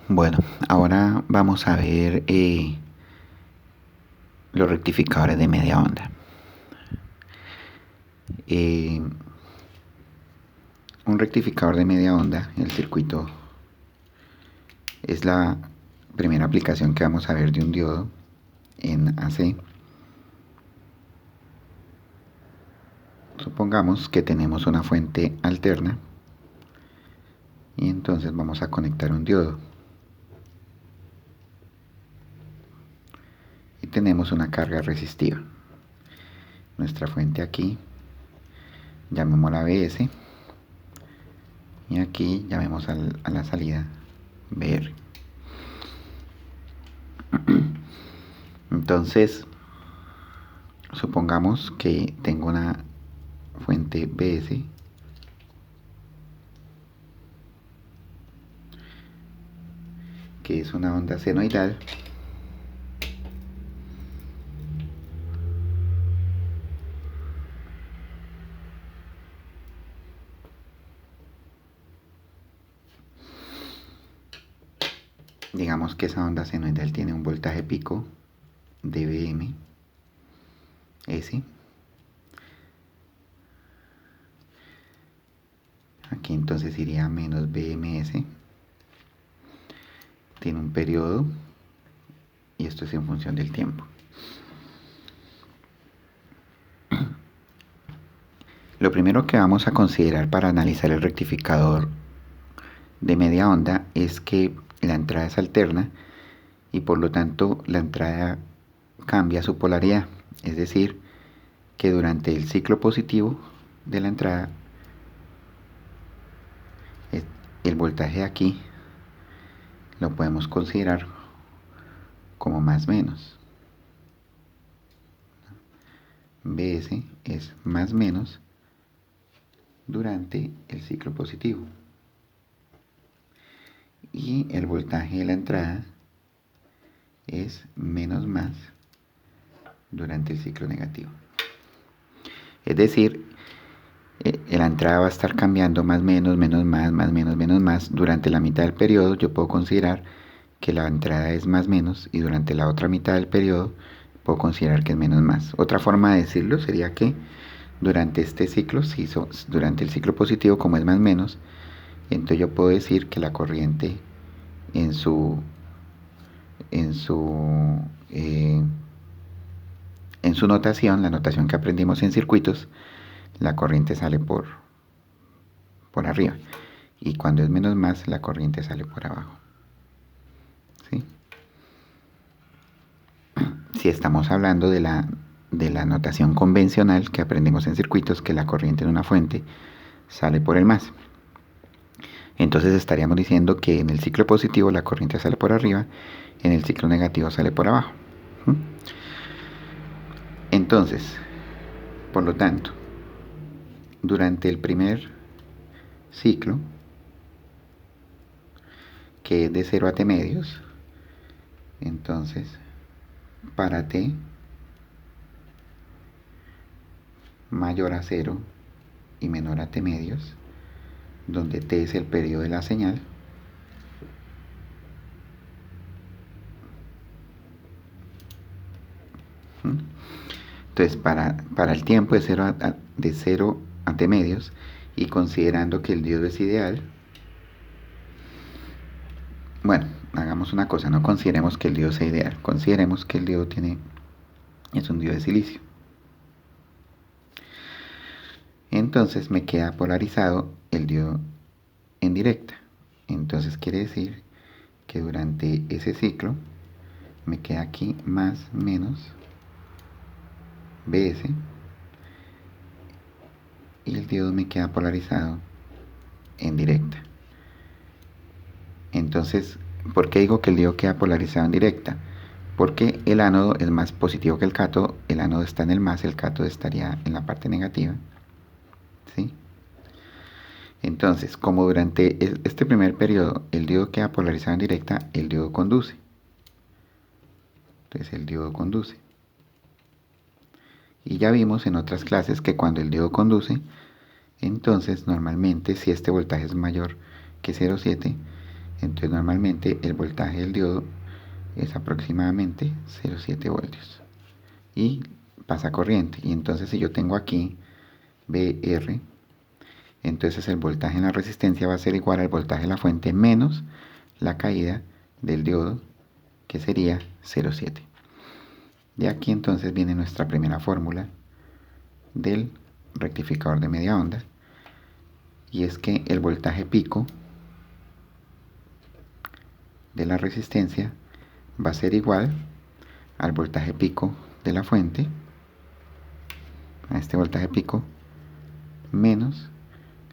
Bueno, ahora vamos a ver los rectificadores de media onda. Eh, un rectificador de media onda, el circuito, es la primera aplicación que vamos a ver de un diodo en AC. Supongamos que tenemos una fuente alterna y entonces vamos a conectar un diodo. Y tenemos una carga resistiva. Nuestra fuente aquí, llamémosla BS, y aquí llamemos a la salida BR. Entonces, supongamos que tengo una fuente BS que es una onda senoidal digamos que esa onda senoidal tiene un voltaje pico de Vm S. Aquí entonces iría menos BMS. Tiene un periodo y esto es en función del tiempo. Lo primero que vamos a considerar para analizar el rectificador de media onda es que la entrada es alterna y por lo tanto la entrada cambia su polaridad, es decir, que durante el ciclo positivo de la entrada el voltaje aquí lo podemos considerar como más menos. Bs es más menos durante el ciclo positivo y el voltaje de la entrada es menos más durante el ciclo negativo. Es decir, la entrada va a estar cambiando más menos, menos más, más menos, menos más. Durante la mitad del periodo yo puedo considerar que la entrada es más menos y durante la otra mitad del periodo puedo considerar que es menos más. Otra forma de decirlo sería que durante este ciclo, durante el ciclo positivo, como es más menos, entonces yo puedo decir que la corriente en su notación, la notación que aprendimos en circuitos, la corriente sale por arriba y cuando es menos más la corriente sale por abajo. ¿Sí? Si estamos hablando de la notación convencional que aprendimos en circuitos, que la corriente en una fuente sale por el más, entonces estaríamos diciendo que en el ciclo positivo la corriente sale por arriba, en el ciclo negativo sale por abajo. Entonces, por lo tanto, durante el primer ciclo, que es de 0 a t medios, entonces para t mayor a 0 y menor a t medios, donde t es el periodo de la señal, entonces para el tiempo de 0 a t medios y considerando que el diodo es ideal, bueno, hagamos una cosa, no consideremos que el diodo sea ideal, consideremos que el diodo es un diodo de silicio. Entonces me queda polarizado el diodo en directa. Entonces quiere decir que durante ese ciclo me queda aquí más menos Bs y el diodo me queda polarizado en directa. Entonces, ¿por qué digo que el diodo queda polarizado en directa? Porque el ánodo es más positivo que el cátodo, el ánodo está en el más, el cátodo estaría en la parte negativa. ¿Sí? Entonces, como durante este primer periodo el diodo queda polarizado en directa, el diodo conduce. Entonces el diodo conduce. Y ya vimos en otras clases que cuando el diodo conduce, entonces normalmente si este voltaje es mayor que 0,7, Entonces normalmente el voltaje del diodo es aproximadamente 0,7 voltios y pasa corriente. Y entonces si yo tengo aquí VR, entonces el voltaje en la resistencia va a ser igual al voltaje de la fuente menos la caída del diodo, que sería 0,7. De aquí entonces viene nuestra primera fórmula del rectificador de media onda, y es que el voltaje pico de la resistencia va a ser igual al voltaje pico de la fuente, a este voltaje pico, menos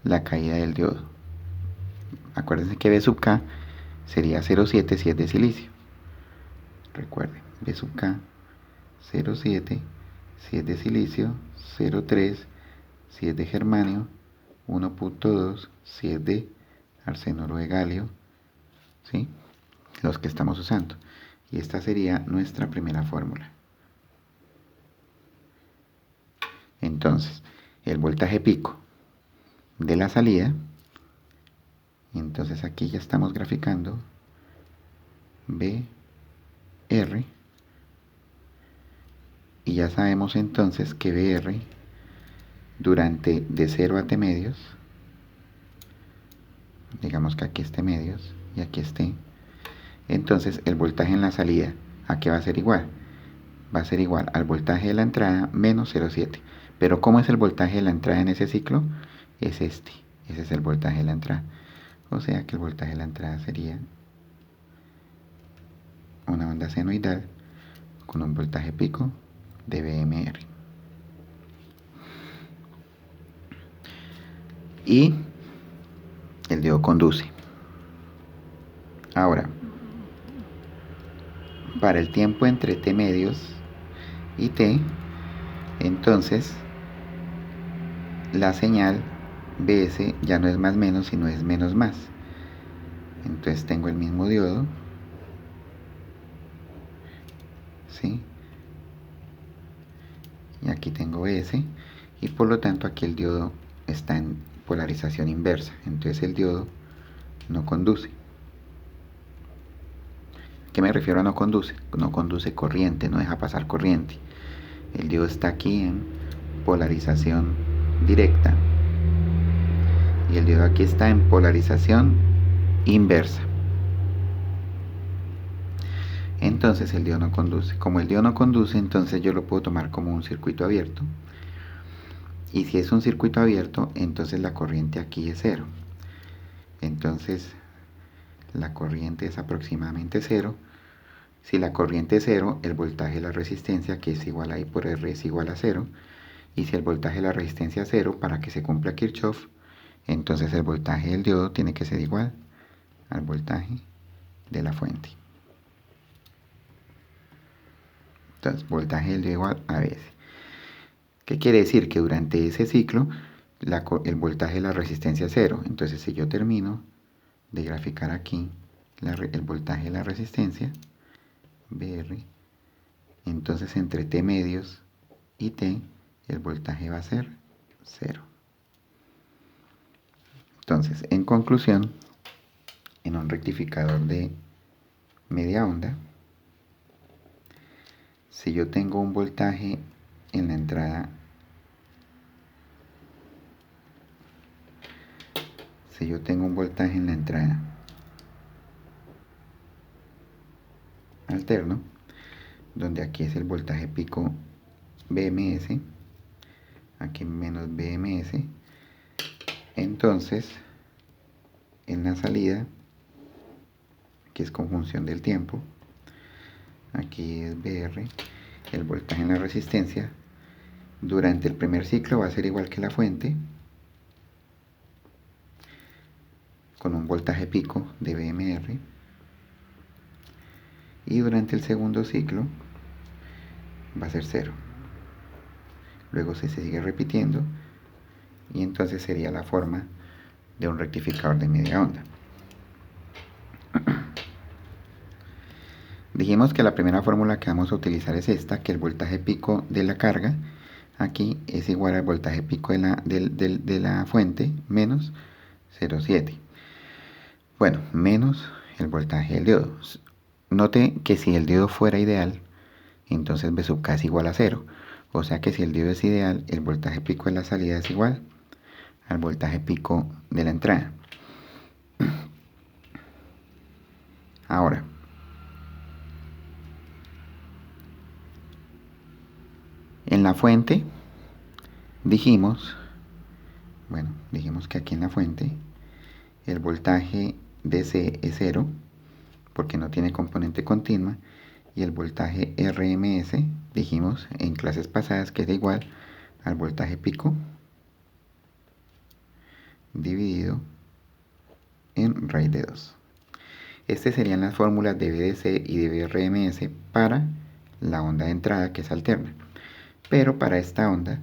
la caída del diodo. Acuérdense que B sub K sería 0,7 si es de silicio. Recuerden, B sub K 0,7 si es de silicio, 0,3 si es de germanio, 1,2 si es de arsenuro de galio, ¿sí? Los que estamos usando. Y esta sería nuestra primera fórmula. Entonces, el voltaje pico de la salida, entonces aquí ya estamos graficando BR, y ya sabemos entonces que BR durante de 0 a T medios, digamos que aquí esté medios y aquí esté, entonces el voltaje en la salida, ¿a qué va a ser igual? Va a ser igual al voltaje de la entrada menos 0,7. Pero ¿cómo es el voltaje de la entrada en ese ciclo? Es este. Ese es el voltaje de la entrada. O sea que el voltaje de la entrada sería una onda senoidal con un voltaje pico de VMR. Y el diodo conduce. Ahora, para el tiempo entre T medios y T, entonces la señal BS ya no es más menos, sino es menos más. Entonces tengo el mismo diodo, ¿sí? Y aquí tengo S, y por lo tanto aquí el diodo está en polarización inversa. Entonces el diodo no conduce. ¿A qué me refiero a no conduce? No conduce corriente, no deja pasar corriente. El diodo está aquí en polarización directa y el diodo aquí está en polarización inversa. Entonces el diodo no conduce. Como el diodo no conduce, entonces yo lo puedo tomar como un circuito abierto. Y si es un circuito abierto, entonces la corriente aquí es 0. Entonces la corriente es aproximadamente 0. Si la corriente es 0, el voltaje de la resistencia, que es igual a I por R, es igual a 0. Y si el voltaje de la resistencia es 0, para que se cumpla Kirchhoff, entonces el voltaje del diodo tiene que ser igual al voltaje de la fuente. Entonces, voltaje del diodo igual a Vs. ¿Qué quiere decir? Que durante ese ciclo el voltaje de la resistencia es 0. Entonces, si yo termino de graficar aquí el voltaje de la resistencia, VR, entonces entre T medios y T, el voltaje va a ser 0. Entonces, en conclusión, en un rectificador de media onda, si yo tengo un voltaje en la entrada, alterno, donde aquí es el voltaje pico BMS, aquí menos BMS, entonces en la salida, que es conjunción del tiempo, aquí es BR, el voltaje en la resistencia durante el primer ciclo va a ser igual que la fuente, con un voltaje pico de VMR, y durante el segundo ciclo va a ser 0. Luego se sigue repitiendo y entonces sería la forma de un rectificador de media onda. Dijimos que la primera fórmula que vamos a utilizar es esta, que el voltaje pico de la carga aquí es igual al voltaje pico de la fuente menos 0,7. Bueno, menos el voltaje del diodo. Note que si el diodo fuera ideal, entonces B sub K es igual a 0. O sea que si el diodo es ideal, el voltaje pico de la salida es igual al voltaje pico de la entrada. Ahora, en la fuente dijimos que aquí en la fuente el voltaje DC es 0 porque no tiene componente continua, y el voltaje RMS dijimos en clases pasadas que es igual al voltaje pico dividido en raíz de 2. Estas serían las fórmulas de BDC y de BRMS para la onda de entrada, que es alterna. Pero para esta onda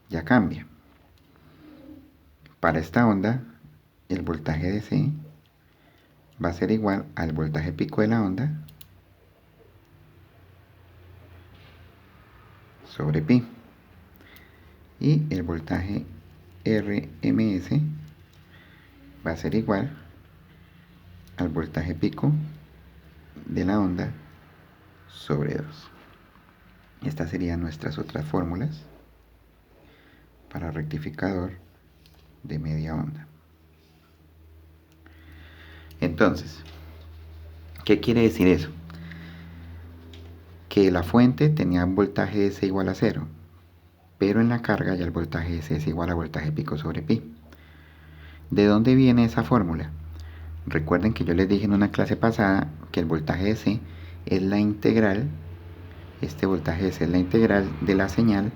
ya cambia. Para esta onda, el voltaje DC va a ser igual al voltaje pico de la onda sobre pi. Y el voltaje RMS va a ser igual al voltaje pico de la onda sobre 2. Estas serían nuestras otras fórmulas para rectificador de media onda. Entonces, ¿qué quiere decir eso? Que la fuente tenía un voltaje DC igual a 0, pero en la carga ya el voltaje DC es igual a voltaje pico sobre pi. ¿De dónde viene esa fórmula? Recuerden que yo les dije en una clase pasada que el voltaje DC es la integral, este voltaje DC es la integral de la señal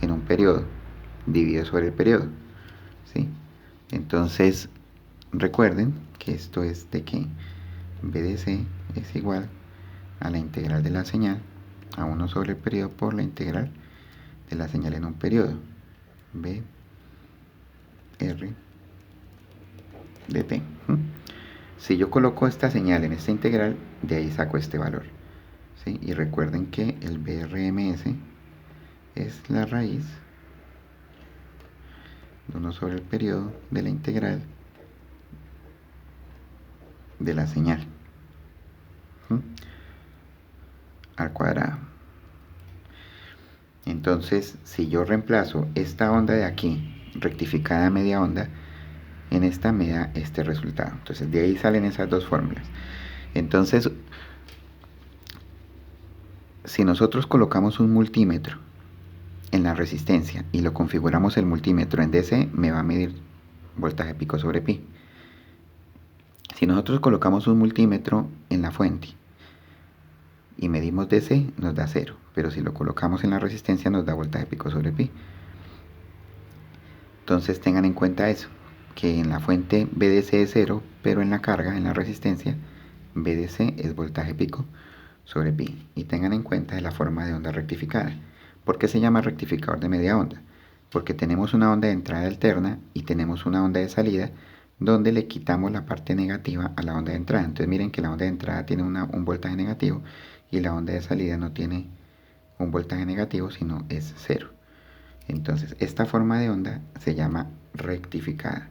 en un periodo dividido sobre el periodo, ¿sí? Entonces, recuerden que esto es de que BDC es igual a la integral de la señal a 1 sobre el periodo por la integral de la señal en un periodo, B R de t. Si yo coloco esta señal en esta integral, de ahí saco este valor, ¿sí? Y recuerden que el BRMS es la raíz de 1 sobre el periodo de la integral de la señal al cuadrado. Entonces, si yo reemplazo esta onda de aquí, rectificada a media onda, en esta me da este resultado. Entonces, de ahí salen esas dos fórmulas. Entonces, si nosotros colocamos un multímetro en la resistencia y lo configuramos el multímetro en DC, me va a medir voltaje pico sobre pi. Si nosotros colocamos un multímetro en la fuente y medimos DC, nos da 0, pero si lo colocamos en la resistencia nos da voltaje pico sobre pi. Entonces tengan en cuenta eso, que en la fuente BDC es 0, pero en la carga, en la resistencia, BDC es voltaje pico sobre pi. Y tengan en cuenta la forma de onda rectificada. ¿Por qué se llama rectificador de media onda? Porque tenemos una onda de entrada alterna y tenemos una onda de salida donde le quitamos la parte negativa a la onda de entrada. Entonces miren que la onda de entrada tiene un voltaje negativo y la onda de salida no tiene un voltaje negativo, sino es 0. Entonces esta forma de onda se llama rectificada.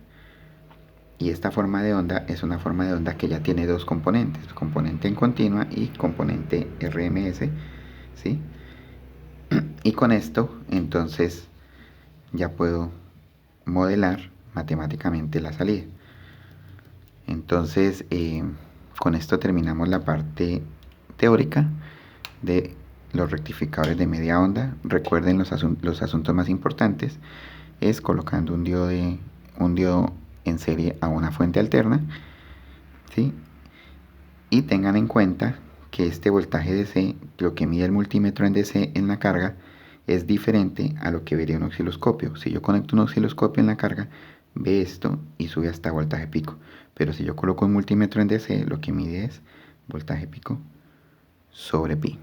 Y esta forma de onda es una forma de onda que ya tiene dos componentes, componente en continua y componente RMS, ¿sí? Y con esto entonces ya puedo modelar matemáticamente la salida. Entonces con esto terminamos la parte teórica de los rectificadores de media onda. Recuerden los asuntos más importantes es colocando un diodo en serie a una fuente alterna, ¿sí? Y tengan en cuenta que este voltaje DC, lo que mide el multímetro en DC en la carga, es diferente a lo que vería un osciloscopio. Si yo conecto un osciloscopio en la carga, ve esto y sube hasta voltaje pico. Pero si yo coloco un multímetro en DC, lo que mide es voltaje pico sobre pi.